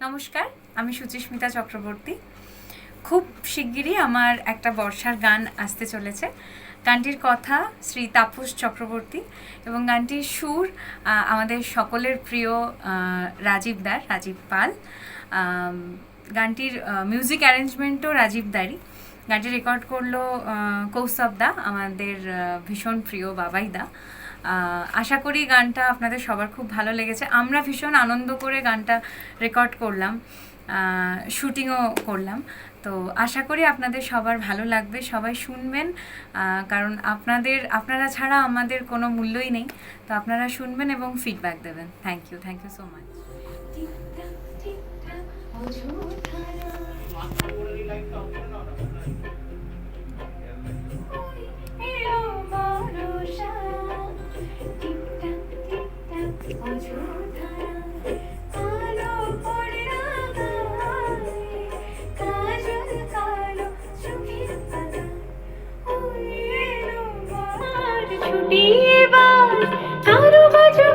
নমস্কার, আমি সুচিস্মিতা চক্রবর্তী। খুব শিগগিরই আমার একটা বর্ষার গান আসতে চলেছে। গানটির কথা শ্রী তাপস চক্রবর্তী এবং গানটির সুর আমাদের সকলের প্রিয় রাজীব পাল। গানটির মিউজিক অ্যারেঞ্জমেন্টও রাজীব দারই। গানটি রেকর্ড করলো কৌস্তব দা, আমাদের ভীষণ প্রিয় বাবাই দা। আশা করি গানটা আপনাদের সবার খুব ভালো লেগেছে। আমরা ভীষণ আনন্দ করে গানটা রেকর্ড করলাম, শুটিংও করলাম। তো আশা করি আপনাদের সবার ভালো লাগবে, সবাই শুনবেন, কারণ আপনারা ছাড়া আমাদের কোনো মূল্যই নেই। তো আপনারা শুনবেন এবং ফিডব্যাক দেবেন। Thank you so much. ছুটি এবার কারো বাজো